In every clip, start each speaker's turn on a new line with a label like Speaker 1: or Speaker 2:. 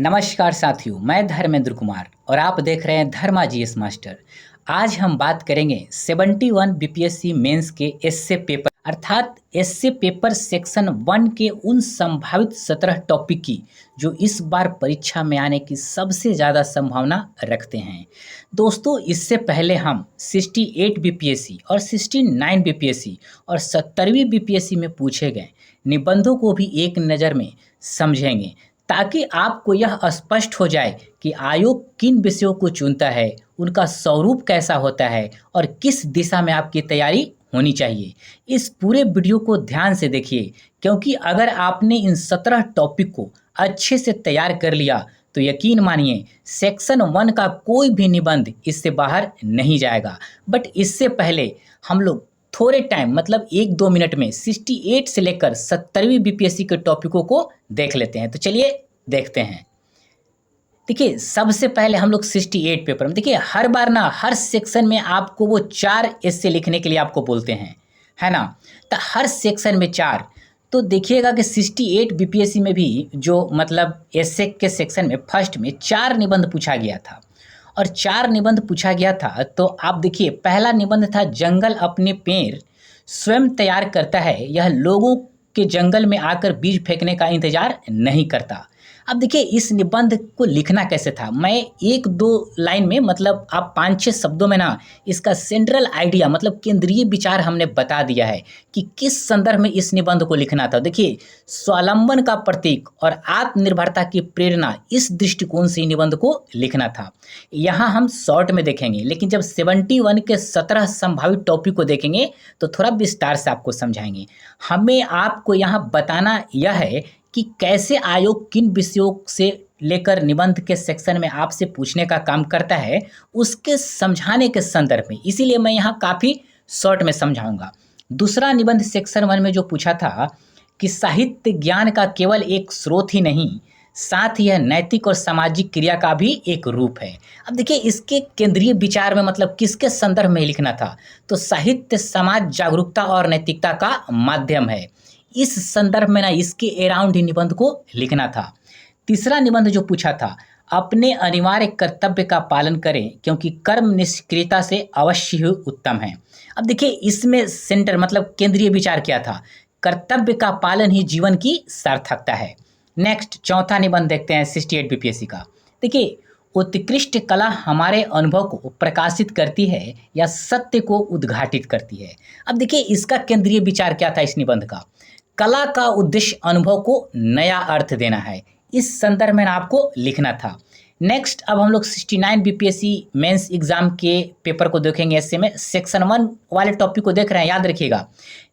Speaker 1: नमस्कार साथियों, मैं धर्मेंद्र कुमार और आप देख रहे हैं धर्मा जीएस मास्टर। आज हम बात करेंगे 71 बीपीएससी मेंस के एसए पेपर अर्थात एसए पेपर सेक्शन 1 के उन संभावित 17 टॉपिक की जो इस बार परीक्षा में आने की सबसे ज़्यादा संभावना रखते हैं। दोस्तों, इससे पहले हम 68 बीपीएससी और 69 बीपीएससी और 70वीं बीपीएससी में पूछे गए निबंधों को भी एक नज़र में समझेंगे ताकि आपको यह स्पष्ट हो जाए कि आयोग किन विषयों को चुनता है, उनका स्वरूप कैसा होता है और किस दिशा में आपकी तैयारी होनी चाहिए। इस पूरे वीडियो को ध्यान से देखिए, क्योंकि अगर आपने इन 17 टॉपिक को अच्छे से तैयार कर लिया तो यकीन मानिए सेक्शन 1 का कोई भी निबंध इससे बाहर नहीं जाएगा। बट इससे पहले हम लोग थोड़े टाइम मतलब 1-2 मिनट में 68 से लेकर 70वीं बीपीएससी के टॉपिकों को देख लेते हैं। तो चलिए देखते हैं। देखिए, सबसे पहले हम लोग 68 पेपर में देखिए, हर बार ना हर सेक्शन में आपको वो 4 एस्से लिखने के लिए आपको बोलते हैं, है ना। तो हर सेक्शन में 4, तो देखिएगा कि 68 बीपीएससी में भी जो मतलब एस्से के सेक्शन में फर्स्ट में 4 निबंध पूछा गया था और 4 निबंध पूछा गया था। तो आप देखिए, पहला निबंध था जंगल अपने पेड़ स्वयं तैयार करता है, यह लोगों के जंगल में आकर बीज फेंकने का इंतजार नहीं करता। अब देखिए, इस निबंध को लिखना कैसे था, मैं 1-2 लाइन में मतलब आप 5-6 शब्दों में ना इसका सेंट्रल आइडिया मतलब केंद्रीय विचार हमने बता दिया है कि किस संदर्भ में इस निबंध को लिखना था। देखिए, स्वावलंबन का प्रतीक और आत्मनिर्भरता की प्रेरणा, इस दृष्टिकोण से निबंध को लिखना था। यहाँ हम शॉर्ट में देखेंगे, लेकिन जब 71 के 17 संभावित टॉपिक को देखेंगे तो थोड़ा विस्तार से आपको समझाएंगे। हमें आपको यहाँ बताना यह है कि कैसे आयोग किन विषयों से लेकर निबंध के सेक्शन में आपसे पूछने का काम करता है, उसके समझाने के संदर्भ में, इसीलिए मैं यहाँ काफ़ी शॉर्ट में समझाऊंगा। दूसरा निबंध सेक्शन 1 में जो पूछा था कि साहित्य ज्ञान का केवल एक स्रोत ही नहीं, साथ ही यह नैतिक और सामाजिक क्रिया का भी एक रूप है। अब देखिए, इसके केंद्रीय विचार में मतलब किसके संदर्भ में लिखना था, तो साहित्य समाज जागरूकता और नैतिकता का माध्यम है। इस संदर्भ में ना इसके अराउंड ही निबंध को लिखना था। तीसरा निबंध जो पूछा था, अपने अनिवार्य कर्तव्य का पालन करें क्योंकि कर्म निष्क्रियता से अवश्य ही उत्तम है। अब देखिए, इसमें सेंटर मतलब केंद्रीय विचार क्या था, कर्तव्य का पालन ही जीवन की सार्थकता है। नेक्स्ट चौथा निबंध देखते हैं 68 बीपीएससी का। देखिए, उत्कृष्ट कला हमारे अनुभव को प्रकाशित करती है या सत्य को उद्घाटित करती है। अब देखिए, इसका केंद्रीय विचार क्या था इस निबंध का, कला का उद्देश्य अनुभव को नया अर्थ देना है। इस संदर्भ में आपको लिखना था। नेक्स्ट अब हम लोग 69 बीपीएससी मेंस एग्जाम के पेपर को देखेंगे। ऐसे में सेक्शन 1 वाले टॉपिक को देख रहे हैं, याद रखिएगा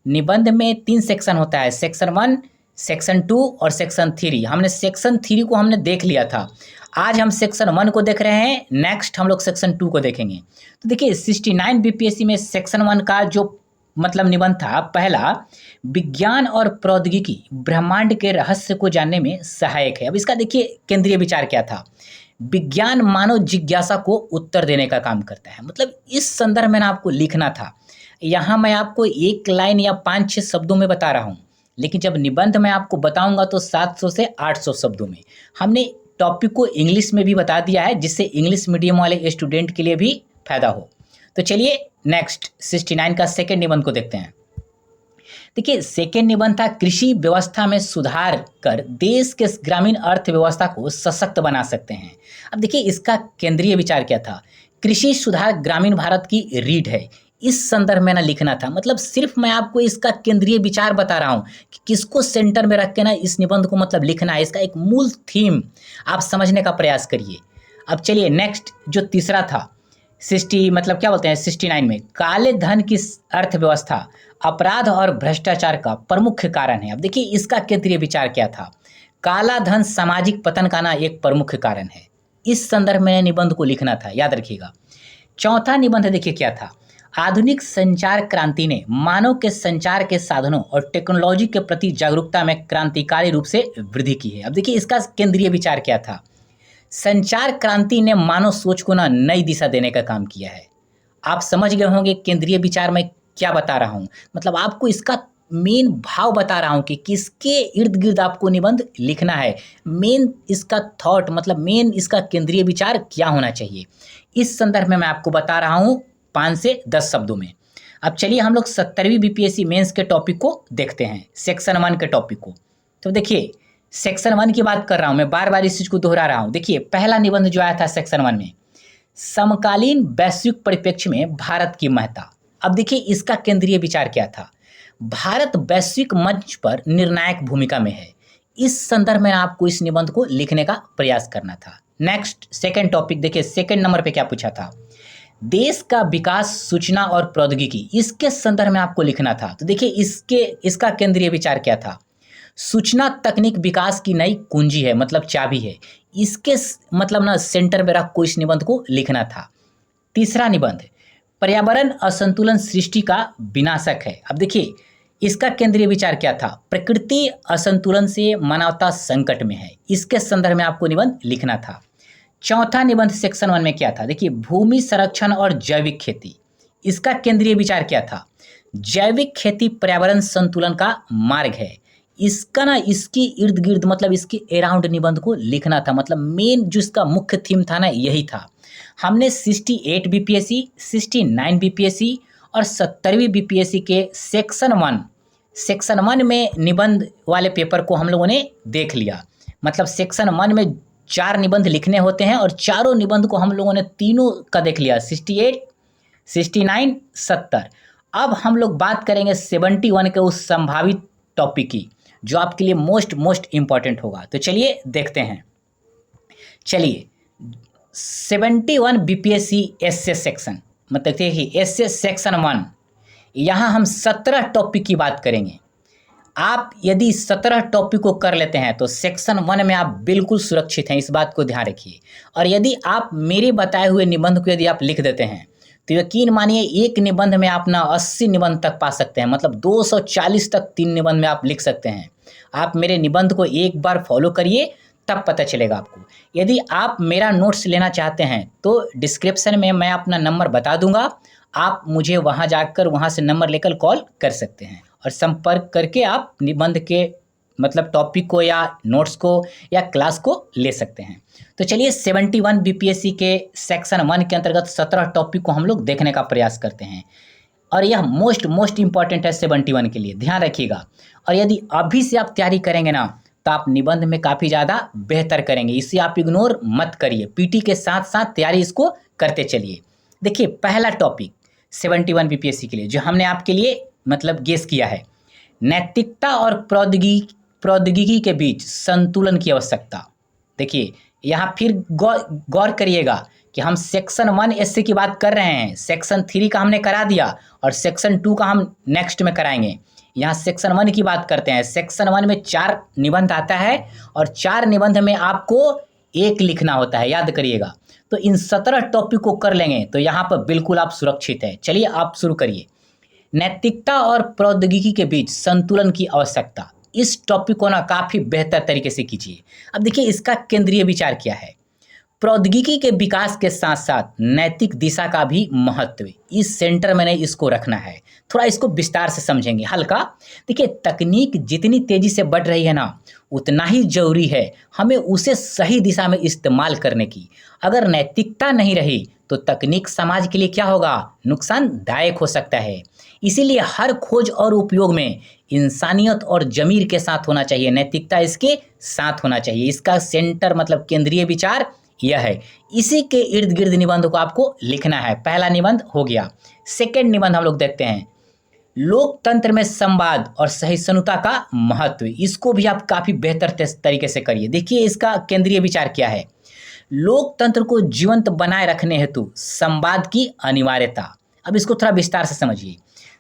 Speaker 1: निबंध में 3 सेक्शन होता है, सेक्शन 1, सेक्शन 2 और सेक्शन 3। हमने सेक्शन 3 को हमने देख लिया था, आज हम सेक्शन 1 को देख रहे हैं, नेक्स्ट हम लोग सेक्शन 2 को देखेंगे। तो देखिए, 69 बीपीएससी में सेक्शन 1 का जो मतलब निबंध था, पहला विज्ञान और प्रौद्योगिकी ब्रह्मांड के रहस्य को जानने में सहायक है। अब इसका देखिए केंद्रीय विचार क्या था, विज्ञान मानव जिज्ञासा को उत्तर देने का काम करता है। मतलब इस संदर्भ में ना आपको लिखना था। यहाँ मैं आपको 1 लाइन या 5-6 शब्दों में बता रहा हूँ, लेकिन जब निबंध मैं आपको बताऊंगा तो 700 से 800 शब्दों में। हमने टॉपिक को इंग्लिश में भी बता दिया है, जिससे इंग्लिश मीडियम वाले स्टूडेंट के लिए भी फायदा हो। तो चलिए नेक्स्ट 69 का सेकेंड निबंध को देखते हैं। देखिए, सेकेंड निबंध था कृषि व्यवस्था में सुधार कर देश के ग्रामीण अर्थव्यवस्था को सशक्त बना सकते हैं। अब देखिए, इसका केंद्रीय विचार क्या था, कृषि सुधार ग्रामीण भारत की रीढ़ है। इस संदर्भ में ना लिखना था। मतलब सिर्फ मैं आपको इसका केंद्रीय विचार बता रहा हूँ कि किसको सेंटर में रख के ना इस निबंध को मतलब लिखना है, इसका एक मूल थीम आप समझने का प्रयास करिए। अब चलिए नेक्स्ट जो तीसरा था 60 मतलब क्या बोलते हैं 69 में, काले धन की अर्थव्यवस्था अपराध और भ्रष्टाचार का प्रमुख कारण है। अब देखिए, इसका केंद्रीय विचार क्या था, काला धन सामाजिक पतन का ना एक प्रमुख कारण है। इस संदर्भ में निबंध को लिखना था, याद रखिएगा। चौथा निबंध देखिए क्या था, आधुनिक संचार क्रांति ने मानव के संचार के साधनों और टेक्नोलॉजी के प्रति जागरूकता में क्रांतिकारी रूप से वृद्धि की है। अब देखिए, इसका केंद्रीय विचार क्या था, संचार क्रांति ने मानव सोच को ना नई दिशा देने का काम किया है। आप समझ गए होंगे केंद्रीय विचार में क्या बता रहा हूँ, मतलब आपको इसका मेन भाव बता रहा हूँ कि किसके इर्द गिर्द आपको निबंध लिखना है, मेन इसका थॉट मतलब मेन इसका केंद्रीय विचार क्या होना चाहिए, इस संदर्भ में मैं आपको बता रहा हूँ 5 से 10 शब्दों में। अब चलिए हम लोग 70वीं बीपीएससी मेंस के टॉपिक को देखते हैं, सेक्शन 1 के टॉपिक को। तो देखिए सेक्शन 1 की बात कर रहा हूँ मैं, बार बार इस चीज़ को दोहरा रहा हूँ। देखिए पहला निबंध जो आया था सेक्शन 1 में, समकालीन वैश्विक परिप्रेक्ष्य में भारत की महत्ता। अब देखिए इसका केंद्रीय विचार क्या था, भारत वैश्विक मंच पर निर्णायक भूमिका में है, इस संदर्भ में आपको इस निबंध को लिखने का प्रयास करना था। नेक्स्ट सेकंड टॉपिक देखिए, सेकंड नंबर पे क्या पूछा था, देश का विकास सूचना और प्रौद्योगिकी, इसके संदर्भ में आपको लिखना था। तो देखिए इसका केंद्रीय विचार क्या था, सूचना तकनीक विकास की नई कुंजी है, मतलब चाबी है, इसके मतलब ना सेंटर में रख को इस निबंध को लिखना था। तीसरा निबंध, पर्यावरण असंतुलन सृष्टि का विनाशक है। अब देखिए इसका केंद्रीय विचार क्या था, प्रकृति असंतुलन से मानवता संकट में है, इसके संदर्भ में आपको निबंध लिखना था। चौथा निबंध सेक्शन 1 में क्या था, देखिए भूमि संरक्षण और जैविक खेती, इसका केंद्रीय विचार क्या था, जैविक खेती पर्यावरण संतुलन का मार्ग है, इसका ना इसकी इर्द गिर्द मतलब इसके अराउंड निबंध को लिखना था, मतलब मेन जो इसका मुख्य थीम था ना यही था। हमने 68 बीपीएससी, 69 बीपीएससी और 70वीं बीपीएससी के सेक्शन 1 में निबंध वाले पेपर को हम लोगों ने देख लिया। मतलब सेक्शन 1 में 4 निबंध लिखने होते हैं और चारों निबंध को हम लोगों ने तीनों का देख लिया, 68, 69, 70। अब हम लोग बात करेंगे 71 के उस संभावित टॉपिक की जो आपके लिए मोस्ट इम्पॉर्टेंट होगा। तो चलिए देखते हैं। चलिए 71 बीपीएससी एसए सेक्शन, मतलब देखिए एसए सेक्शन 1, यहाँ हम 17 टॉपिक की बात करेंगे। आप यदि 17 टॉपिक को कर लेते हैं तो सेक्शन 1 में आप बिल्कुल सुरक्षित हैं, इस बात को ध्यान रखिए। और यदि आप मेरे बताए हुए निबंध को यदि आप लिख देते हैं तो यकीन मानिए एक निबंध में आप ना 80 निबंध तक पा सकते हैं, मतलब 240 तक 3 निबंध में आप लिख सकते हैं। आप मेरे निबंध को एक बार फॉलो करिए तब पता चलेगा आपको। यदि आप मेरा नोट्स लेना चाहते हैं तो डिस्क्रिप्शन में मैं अपना नंबर बता दूंगा, आप मुझे वहां जाकर वहां से नंबर लेकर कॉल कर सकते हैं और संपर्क करके आप निबंध के मतलब टॉपिक को या नोट्स को या क्लास को ले सकते हैं। तो चलिए 71 बीपीएससी के सेक्शन 1 के अंतर्गत 17 टॉपिक को हम लोग देखने का प्रयास करते हैं और यह मोस्ट इंपॉर्टेंट है 71 के लिए, ध्यान रखिएगा। और यदि अभी से आप तैयारी करेंगे ना तो आप निबंध में काफ़ी ज़्यादा बेहतर करेंगे, इसे आप इग्नोर मत करिए, पीटी के साथ साथ तैयारी इसको करते चलिए। देखिए पहला टॉपिक 71 बीपीएससी के लिए जो हमने आपके लिए मतलब गेस किया है, नैतिकता और प्रौद्योगिकी के बीच संतुलन की आवश्यकता। देखिए यहाँ फिर गौर करिएगा कि हम सेक्शन 1 एसए की बात कर रहे हैं, सेक्शन 3 का हमने करा दिया और सेक्शन 2 का हम नेक्स्ट में कराएंगे। यहाँ सेक्शन 1 की बात करते हैं। सेक्शन 1 में 4 निबंध आता है और 4 निबंध में आपको एक लिखना होता है, याद करिएगा। तो इन 17 टॉपिक को कर लेंगे तो यहाँ पर बिल्कुल आप सुरक्षित हैं। चलिए आप शुरू करिए। नैतिकता और प्रौद्योगिकी के बीच संतुलन की आवश्यकता, इस टॉपिक को ना काफ़ी बेहतर तरीके से कीजिए। अब देखिए इसका केंद्रीय विचार क्या है, प्रौद्योगिकी के विकास के साथ साथ नैतिक दिशा का भी महत्व, इस सेंटर में नहीं इसको रखना है। थोड़ा इसको विस्तार से समझेंगे हल्का। देखिए तकनीक जितनी तेजी से बढ़ रही है ना उतना ही जरूरी है हमें उसे सही दिशा में इस्तेमाल करने की। अगर नैतिकता नहीं रही तो तकनीक समाज के लिए क्या होगा, नुकसानदायक हो सकता है। इसीलिए हर खोज और उपयोग में इंसानियत और जमीर के साथ होना चाहिए, नैतिकता इसके साथ होना चाहिए। इसका सेंटर मतलब केंद्रीय विचार यह है। इसी के इर्द गिर्द निबंध को आपको लिखना है। पहला निबंध हो गया। सेकंड निबंध हम लोग देखते हैं, लोकतंत्र में संवाद और सहिष्णुता का महत्व, इसको भी आप काफ़ी बेहतर तरीके से करिए। देखिए इसका केंद्रीय विचार क्या है, लोकतंत्र को जीवंत बनाए रखने हेतु संवाद की अनिवार्यता। अब इसको थोड़ा विस्तार से समझिए।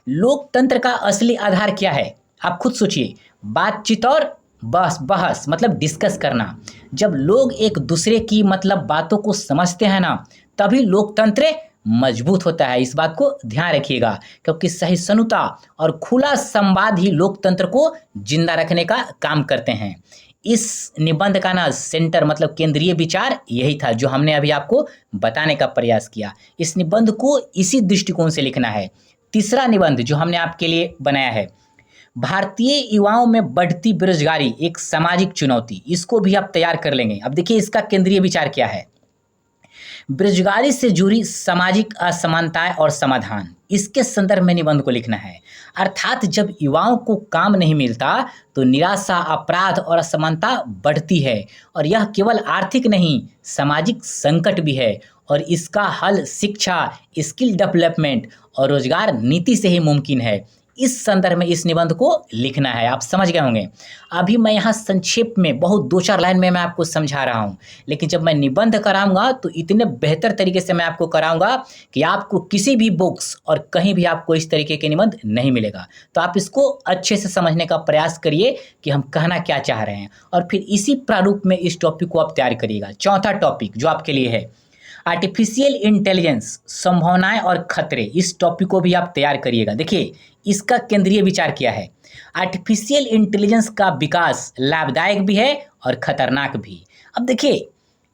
Speaker 1: लोकतंत्र का असली आधार क्या है, आप खुद सोचिए, बातचीत और बहस मतलब डिस्कस करना। जब लोग एक दूसरे की मतलब बातों को समझते हैं ना तभी लोकतंत्र मजबूत होता है, इस बात को ध्यान रखिएगा। क्योंकि सहिष्णुता और खुला संवाद ही लोकतंत्र को जिंदा रखने का काम करते हैं। इस निबंध का ना सेंटर मतलब केंद्रीय विचार यही था जो हमने अभी आपको बताने का प्रयास किया। इस निबंध को इसी दृष्टिकोण से लिखना है। तीसरा निबंध जो हमने आपके लिए बनाया है, भारतीय युवाओं में बढ़ती बेरोजगारी एक सामाजिक चुनौती, इसको भी आप तैयार कर लेंगे। अब देखिए इसका केंद्रीय विचार क्या है। बेरोजगारी से जुड़ी सामाजिक असमानताएं और समाधान, इसके संदर्भ में निबंध को लिखना है। अर्थात जब युवाओं को काम नहीं मिलता तो निराशा, अपराध और असमानता बढ़ती है, और यह केवल आर्थिक नहीं, सामाजिक संकट भी है, और इसका हल शिक्षा, स्किल डेवलपमेंट और रोजगार नीति से ही मुमकिन है। इस संदर्भ में इस निबंध को लिखना है। आप समझ गए होंगे। अभी मैं यहाँ संक्षेप में बहुत 2-4 लाइन में मैं आपको समझा रहा हूँ, लेकिन जब मैं निबंध कराऊंगा तो इतने बेहतर तरीके से मैं आपको कराऊंगा कि आपको किसी भी बुक्स और कहीं भी आपको इस तरीके के निबंध नहीं मिलेगा। तो आप इसको अच्छे से समझने का प्रयास करिए कि हम कहना क्या चाह रहे हैं, और फिर इसी प्रारूप में इस टॉपिक को आप तैयार करिएगा। चौथा टॉपिक जो आपके लिए है आर्टिफिशियल इंटेलिजेंस, संभावनाएं और खतरे, इस टॉपिक को भी आप तैयार करिएगा। देखिए इसका केंद्रीय विचार क्या है। आर्टिफिशियल इंटेलिजेंस का विकास लाभदायक भी है और खतरनाक भी। अब देखिए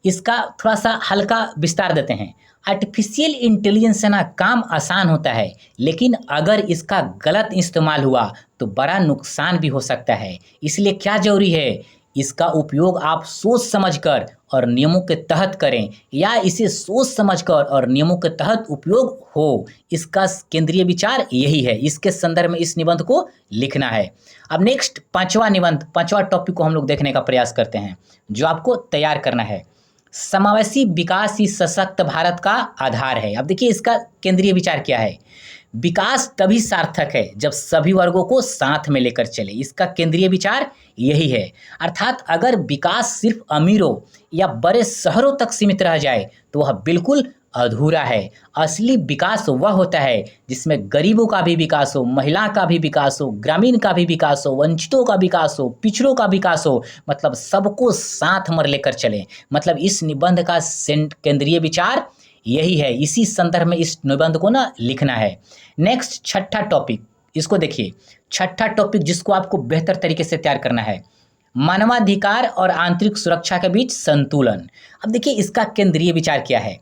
Speaker 1: इसका थोड़ा सा हल्का विस्तार देते हैं। आर्टिफिशियल इंटेलिजेंस से ना काम आसान होता है, लेकिन अगर इसका गलत इस्तेमाल हुआ तो बड़ा नुकसान भी हो सकता है। इसलिए क्या जरूरी है, इसका उपयोग आप सोच समझकर और नियमों के तहत करें, या इसे सोच समझकर और नियमों के तहत उपयोग हो। इसका केंद्रीय विचार यही है। इसके संदर्भ में इस निबंध को लिखना है। अब नेक्स्ट पांचवा टॉपिक को हम लोग देखने का प्रयास करते हैं, जो आपको तैयार करना है। समावेशी विकास ही सशक्त भारत का आधार है। अब देखिए इसका केंद्रीय विचार क्या है। विकास तभी सार्थक है जब सभी वर्गों को साथ में लेकर चले। इसका केंद्रीय विचार यही है। अर्थात अगर विकास सिर्फ अमीरों या बड़े शहरों तक सीमित रह जाए तो वह बिल्कुल अधूरा है। असली विकास वह होता है जिसमें गरीबों का भी विकास हो, महिला का भी विकास हो, ग्रामीण का भी विकास हो, वंचितों का विकास हो, पिछड़ों का विकास हो, मतलब सबको साथ में लेकर चले। मतलब इस निबंध का केंद्रीय विचार यही है। इसी संदर्भ में इस निबंध को ना लिखना है। नेक्स्ट छठा टॉपिक, इसको देखिए। छठा टॉपिक जिसको आपको बेहतर तरीके से तैयार करना है, मानवाधिकार और आंतरिक सुरक्षा के बीच संतुलन। अब देखिए इसका केंद्रीय विचार क्या है।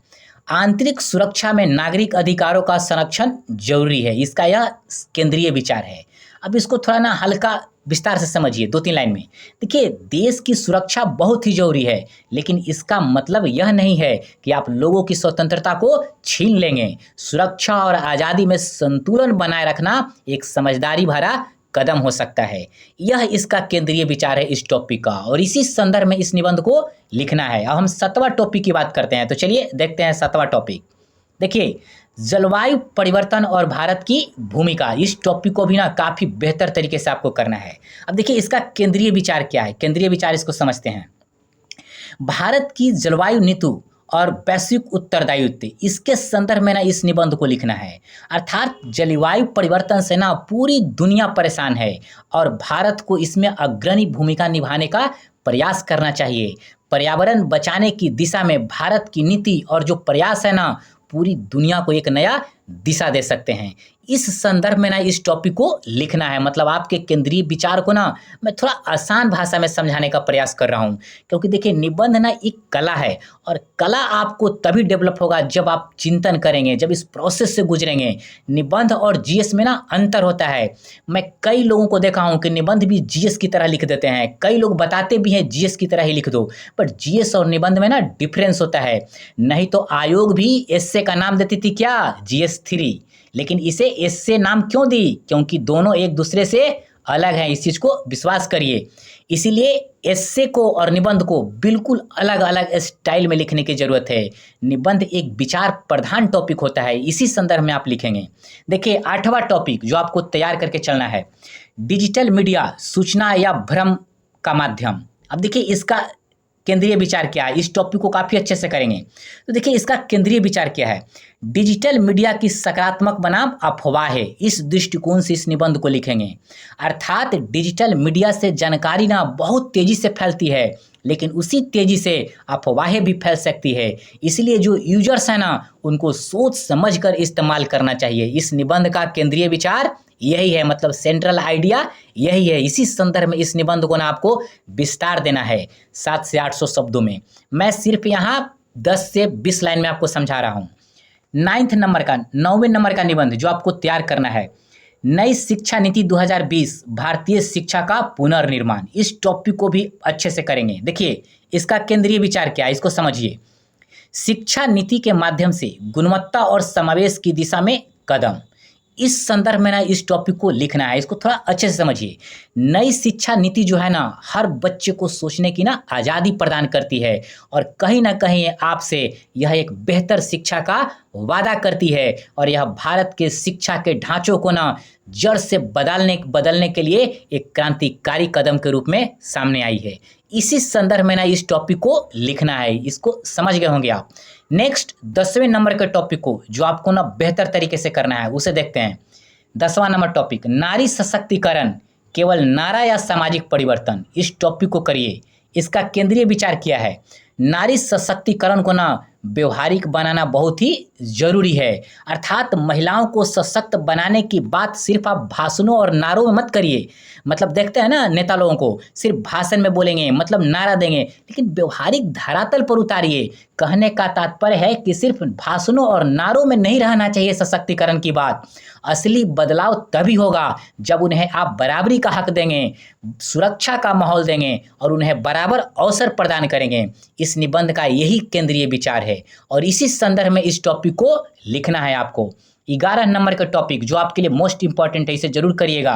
Speaker 1: आंतरिक सुरक्षा में नागरिक अधिकारों का संरक्षण जरूरी है। इसका यह केंद्रीय विचार है। अब इसको थोड़ा ना हल्का विस्तार से समझिए 2-3 लाइन में। देखिए देश की सुरक्षा बहुत ही जरूरी है, लेकिन इसका मतलब यह नहीं है कि आप लोगों की स्वतंत्रता को छीन लेंगे। सुरक्षा और आज़ादी में संतुलन बनाए रखना एक समझदारी भरा कदम हो सकता है। यह इसका केंद्रीय विचार है इस टॉपिक का, और इसी संदर्भ में इस निबंध को लिखना है। अब हम 7वां टॉपिक की बात करते हैं, तो चलिए देखते हैं 7वां टॉपिक। देखिए जलवायु परिवर्तन और भारत की भूमिका, इस टॉपिक को भी ना काफ़ी बेहतर तरीके से आपको करना है। अब देखिए इसका केंद्रीय विचार क्या है। केंद्रीय विचार इसको समझते हैं। भारत की जलवायु नीति और वैश्विक उत्तरदायित्व, इसके संदर्भ में ना इस निबंध को लिखना है। अर्थात जलवायु परिवर्तन से ना पूरी दुनिया परेशान है और भारत को इसमें अग्रणी भूमिका निभाने का प्रयास करना चाहिए। पर्यावरण बचाने की दिशा में भारत की नीति और जो प्रयास है ना, पूरी दुनिया को एक नया दिशा दे सकते हैं। इस संदर्भ में ना इस टॉपिक को लिखना है। मतलब आपके केंद्रीय विचार को ना मैं थोड़ा आसान भाषा में समझाने का प्रयास कर रहा हूँ, क्योंकि देखिए निबंध ना एक कला है, और कला आपको तभी डेवलप होगा जब आप चिंतन करेंगे, जब इस प्रोसेस से गुजरेंगे। निबंध और जीएस में ना अंतर होता है। मैं कई लोगों को देखा हूँ कि निबंध भी जीएस की तरह लिख देते हैं। कई लोग बताते भी हैं जीएस की तरह ही लिख दो, बट जीएस और निबंध में ना डिफरेंस होता है। नहीं तो आयोग भी एस्से का नाम देती थी क्या, GS3, लेकिन इसे एस्से नाम क्यों दी, क्योंकि दोनों एक दूसरे से अलग हैं। इस चीज़ को विश्वास करिए। इसीलिए एस्से को और निबंध को बिल्कुल अलग अलग स्टाइल में लिखने की जरूरत है। निबंध एक विचार प्रधान टॉपिक होता है, इसी संदर्भ में आप लिखेंगे। देखिए 8वां टॉपिक जो आपको तैयार करके चलना है, डिजिटल मीडिया, सूचना या भ्रम का माध्यम। अब देखिए इसका केंद्रीय विचार क्या है। इस टॉपिक को काफ़ी अच्छे से करेंगे। तो देखिए इसका केंद्रीय विचार क्या है। डिजिटल मीडिया की सकारात्मक बनाम अफवाह है, इस दृष्टिकोण से इस निबंध को लिखेंगे। अर्थात डिजिटल मीडिया से जानकारी ना बहुत तेजी से फैलती है, लेकिन उसी तेजी से अफवाहें भी फैल सकती है। इसलिए जो यूजर्स हैं ना, उनको सोच समझकर इस्तेमाल करना चाहिए। इस निबंध का केंद्रीय विचार यही है, मतलब सेंट्रल आइडिया यही है। इसी संदर्भ में इस निबंध को ना आपको विस्तार देना है 700 से 800 शब्दों में। मैं सिर्फ यहाँ 10 से 20 लाइन में आपको समझा रहा हूँ। 9वें नंबर का निबंध जो आपको तैयार करना है, नई शिक्षा नीति 2020 भारतीय शिक्षा का पुनर्निर्माण, इस टॉपिक को भी अच्छे से करेंगे। देखिए इसका केंद्रीय विचार क्या है, इसको समझिए। शिक्षा नीति के माध्यम से गुणवत्ता और समावेश की दिशा में कदम, इस संदर्भ में ना इस टॉपिक को लिखना है, इसको थोड़ा अच्छे से समझिए। नई शिक्षा नीति जो है ना हर बच्चे को सोचने की ना आज़ादी प्रदान करती है और कहीं ना कहीं आपसे यह एक बेहतर शिक्षा का वादा करती है और यह भारत के शिक्षा के ढांचों को ना जड़ से बदलने के लिए एक क्रांतिकारी कदम के रूप में सामने आई है। इसी संदर्भ में ना इस टॉपिक को लिखना है, इसको समझ गए होंगे आप। नेक्स्ट 10वें नंबर के टॉपिक को जो आपको ना बेहतर तरीके से करना है उसे देखते हैं। 10वां नंबर टॉपिक, नारी सशक्तिकरण केवल नारा या सामाजिक परिवर्तन, इस टॉपिक को करिए। इसका केंद्रीय विचार क्या है? नारी सशक्तिकरण को ना व्यवहारिक बनाना बहुत ही जरूरी है, अर्थात महिलाओं को सशक्त बनाने की बात सिर्फ आप भाषणों और नारों में मत करिए। मतलब देखते हैं ना नेता लोगों को सिर्फ भाषण में बोलेंगे, मतलब नारा देंगे, लेकिन व्यवहारिक धरातल पर उतारिए। कहने का तात्पर्य है कि सिर्फ भाषणों और नारों में नहीं रहना चाहिए सशक्तिकरण की बात। असली बदलाव तभी होगा जब उन्हें आप बराबरी का हक देंगे, सुरक्षा का माहौल देंगे और उन्हें बराबर अवसर प्रदान करेंगे। इस निबंध का यही केंद्रीय विचार है और इसी संदर्भ में इस टॉपिक को लिखना है आपको। 11 नंबर का टॉपिक जो आपके लिए मोस्ट इंपॉर्टेंट है, इसे जरूर करिएगा।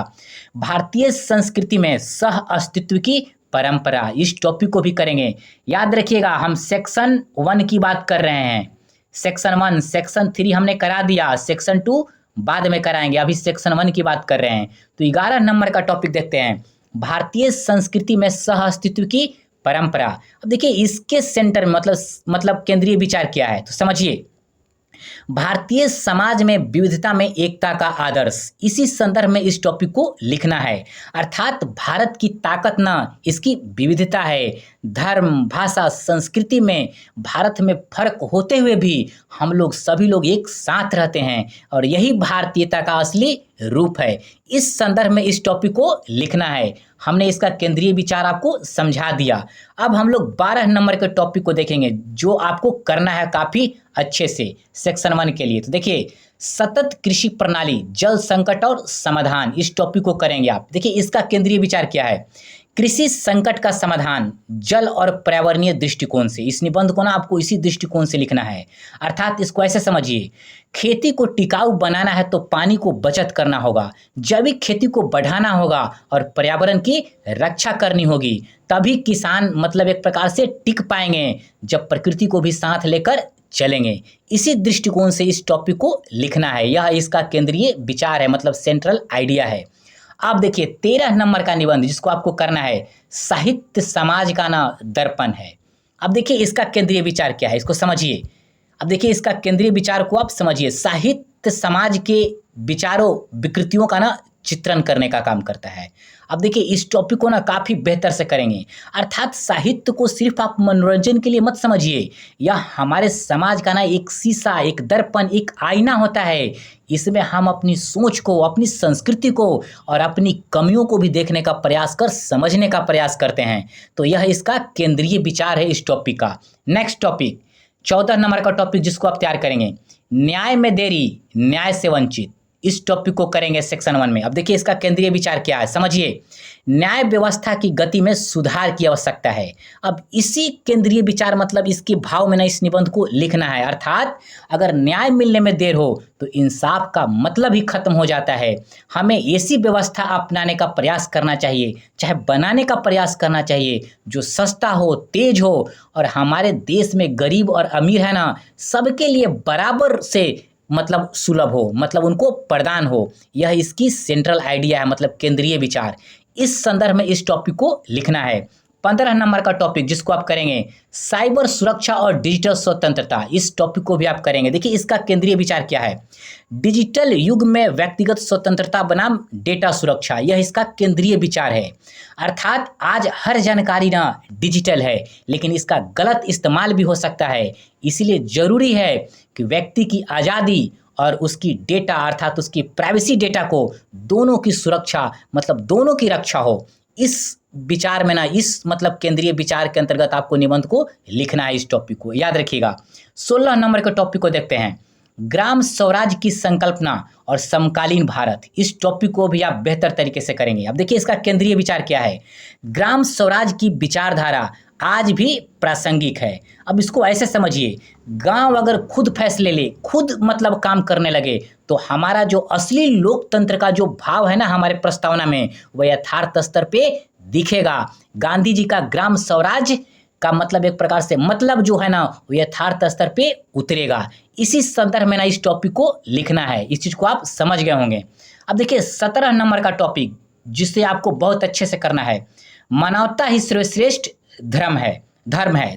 Speaker 1: भारतीय संस्कृति में सह अस्तित्व की परंपरा, इस टॉपिक को भी करेंगे। याद रखिएगा हम सेक्शन 1 की बात कर रहे हैं। सेक्शन 1, सेक्शन 3 हमने करा दिया, सेक्शन 2 बाद में कराएंगे, अभी सेक्शन 1 की बात कर रहे हैं। तो 11 नंबर का टॉपिक देखते हैं, भारतीय संस्कृति में सह अस्तित्व की परंपरा। अब देखिए इसके सेंटर में मतलब केंद्रीय विचार क्या है, तो समझिए। भारतीय समाज में विविधता में एकता का आदर्श, इसी संदर्भ में इस टॉपिक को लिखना है। अर्थात भारत की ताकत ना इसकी विविधता है। धर्म, भाषा, संस्कृति में भारत में फर्क होते हुए भी हम लोग सभी लोग एक साथ रहते हैं और यही भारतीयता का असली रूप है। इस संदर्भ में इस टॉपिक को लिखना है। हमने इसका केंद्रीय विचार आपको समझा दिया। अब हम लोग 12 नंबर के टॉपिक को देखेंगे जो आपको करना है काफी अच्छे से सेक्शन 1 के लिए। तो देखिए सतत कृषि प्रणाली, जल संकट और समाधान, इस टॉपिक को करेंगे आप। देखिए इसका केंद्रीय विचार क्या है? कृषि संकट का समाधान जल और पर्यावरणीय दृष्टिकोण से, इस निबंध को ना आपको इसी दृष्टिकोण से लिखना है। अर्थात इसको ऐसे समझिए, खेती को टिकाऊ बनाना है तो पानी को बचत करना होगा, जैविक खेती को बढ़ाना होगा और पर्यावरण की रक्षा करनी होगी। तभी किसान मतलब एक प्रकार से टिक पाएंगे जब प्रकृति को भी साथ लेकर चलेंगे। इसी दृष्टिकोण से इस टॉपिक को लिखना है, यह इसका केंद्रीय विचार है, मतलब सेंट्रल आइडिया है। आप देखिए 13 नंबर का निबंध जिसको आपको करना है, साहित्य समाज का ना दर्पण है। अब देखिए इसका केंद्रीय विचार क्या है, इसको समझिए। अब देखिए इसका केंद्रीय विचार को आप समझिए। साहित्य समाज के विचारों विकृतियों का ना चित्रण करने का काम करता है। अब देखिए इस टॉपिक को ना काफ़ी बेहतर से करेंगे। अर्थात साहित्य को सिर्फ आप मनोरंजन के लिए मत समझिए, यह हमारे समाज का ना एक शीशा, एक दर्पण, एक आईना होता है। इसमें हम अपनी सोच को, अपनी संस्कृति को और अपनी कमियों को भी देखने का प्रयास कर समझने का प्रयास करते हैं। तो यह इसका केंद्रीय विचार है इस टॉपिक का। नेक्स्ट टॉपिक 14 नंबर का टॉपिक जिसको आप तैयार करेंगे, न्याय में देरी, न्याय से वंचित, इस टॉपिक को करेंगे सेक्शन 1 में। अब देखिए इसका केंद्रीय विचार क्या है, समझिए। न्याय व्यवस्था की गति में सुधार की आवश्यकता है। अब इसी केंद्रीय विचार मतलब इसके भाव में ना इस निबंध को लिखना है। अर्थात अगर न्याय मिलने में देर हो तो इंसाफ का मतलब ही खत्म हो जाता है। हमें ऐसी व्यवस्था अपनाने का प्रयास करना चाहिए, चाहे बनाने का प्रयास करना चाहिए, जो सस्ता हो, तेज हो और हमारे देश में गरीब और अमीर है ना सबके लिए बराबर से मतलब सुलभ हो, मतलब उनको प्रदान हो। यह इसकी सेंट्रल आइडिया है, मतलब केंद्रीय विचार। इस संदर्भ में इस टॉपिक को लिखना है। 15 नंबर का टॉपिक जिसको आप करेंगे, साइबर सुरक्षा और डिजिटल स्वतंत्रता, इस टॉपिक को भी आप करेंगे। देखिए इसका केंद्रीय विचार क्या है, डिजिटल युग में व्यक्तिगत स्वतंत्रता बनाम डेटा सुरक्षा, यह इसका केंद्रीय विचार है। अर्थात आज हर जानकारी ना डिजिटल है, लेकिन इसका गलत इस्तेमाल भी हो सकता है। इसलिए जरूरी है कि व्यक्ति की आज़ादी और उसकी डेटा अर्थात उसकी प्राइवेसी डेटा को दोनों की सुरक्षा मतलब दोनों की रक्षा हो। इस विचार में ना इस मतलब केंद्रीय विचार के अंतर्गत आपको निबंध को लिखना है। इस टॉपिक को याद रखिएगा। 16 नंबर के टॉपिक को देखते हैं, ग्राम स्वराज की संकल्पना और समकालीन भारत, इस टॉपिक को भी आप बेहतर तरीके से करेंगे। अब देखिए इसका केंद्रीय विचार क्या है। ग्राम स्वराज की विचारधारा आज भी प्रासंगिक है। अब इसको ऐसे समझिए, गांव अगर खुद फैसले ले, खुद मतलब काम करने लगे, तो हमारा जो असली लोकतंत्र का जो भाव है ना हमारे प्रस्तावना में, वह यथार्थ स्तर पे दिखेगा। गांधी जी का ग्राम स्वराज का मतलब एक प्रकार से मतलब जो है ना वो यथार्थ स्तर पे उतरेगा। इसी संदर्भ में ना इस टॉपिक को लिखना है। इस चीज को आप समझ गए होंगे। अब देखिए 17 नंबर का टॉपिक जिसे आपको बहुत अच्छे से करना है, मानवता ही सर्वश्रेष्ठ धर्म है।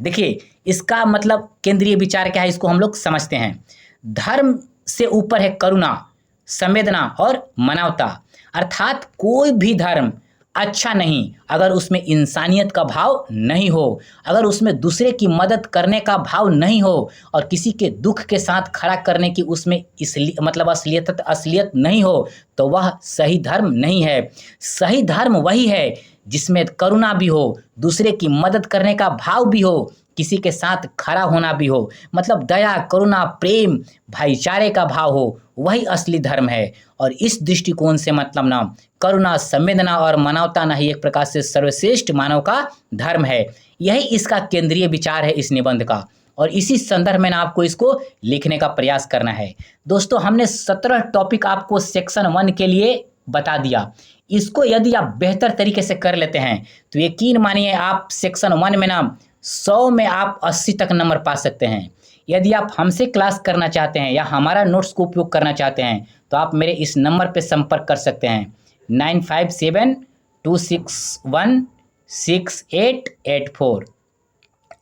Speaker 1: देखिए इसका मतलब केंद्रीय विचार क्या है, इसको हम लोग समझते हैं। धर्म से ऊपर है करुणा, संवेदना और मानवता। अर्थात कोई भी धर्म अच्छा नहीं अगर उसमें इंसानियत का भाव नहीं हो, अगर उसमें दूसरे की मदद करने का भाव नहीं हो और किसी के दुख के साथ खड़ा करने की उसमें इसलिए मतलब असलियत नहीं हो, तो वह सही धर्म नहीं है। सही धर्म वही है जिसमें करुणा भी हो, दूसरे की मदद करने का भाव भी हो, किसी के साथ खड़ा होना भी हो, मतलब दया, करुणा, प्रेम, भाईचारे का भाव हो, वही असली धर्म है। और इस दृष्टिकोण से मतलब ना करुणा, संवेदना और मानवता ना ही एक प्रकार से सर्वश्रेष्ठ मानव का धर्म है। यही इसका केंद्रीय विचार है इस निबंध का, और इसी संदर्भ में ना आपको इसको लिखने का प्रयास करना है। दोस्तों हमने 17 टॉपिक आपको सेक्शन 1 के लिए बता दिया। इसको यदि आप बेहतर तरीके से कर लेते हैं तो यकीन मानिए आप सेक्शन 1 में ना 100 में आप 80 तक नंबर पा सकते हैं। यदि आप हमसे क्लास करना चाहते हैं या हमारा नोट्स को उपयोग करना चाहते हैं तो आप मेरे इस नंबर पर संपर्क कर सकते हैं 9572616884।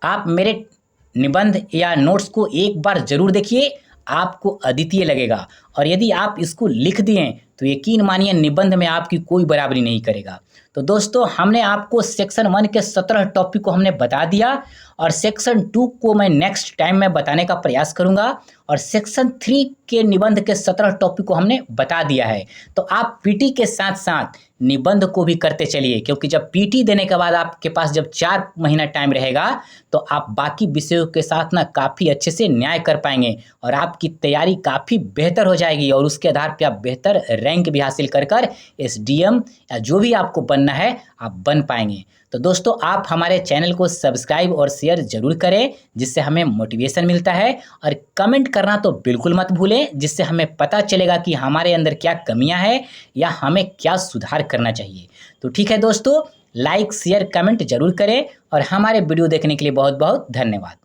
Speaker 1: आप मेरे निबंध या नोट्स को एक बार जरूर देखिए, आपको अद्वितीय लगेगा। और यदि आप इसको लिख दिए तो यकीन मानिए निबंध में आपकी कोई बराबरी नहीं करेगा। तो दोस्तों हमने आपको सेक्शन 1 के 17 टॉपिक को हमने बता दिया, और सेक्शन 2 को मैं नेक्स्ट टाइम में बताने का प्रयास करूंगा, और सेक्शन 3 के निबंध के 17 टॉपिक को हमने बता दिया है। तो आप पीटी के साथ साथ निबंध को भी करते चलिए, क्योंकि जब पीटी देने के बाद आपके पास जब 4 महीना टाइम रहेगा तो आप बाकी विषयों के साथ ना काफ़ी अच्छे से न्याय कर पाएंगे और आपकी तैयारी काफ़ी बेहतर हो जाएगी, और उसके आधार पर आप बेहतर रैंक भी हासिल कर एसडीएम या जो भी आपको बनना है आप बन पाएंगे। तो दोस्तों आप हमारे चैनल को सब्सक्राइब और शेयर जरूर करें, जिससे हमें मोटिवेशन मिलता है, और कमेंट करना तो बिल्कुल मत भूलें, जिससे हमें पता चलेगा कि हमारे अंदर क्या कमियां हैं या हमें क्या सुधार करना चाहिए। तो ठीक है दोस्तों, लाइक शेयर कमेंट जरूर करें, और हमारे वीडियो देखने के लिए बहुत बहुत धन्यवाद।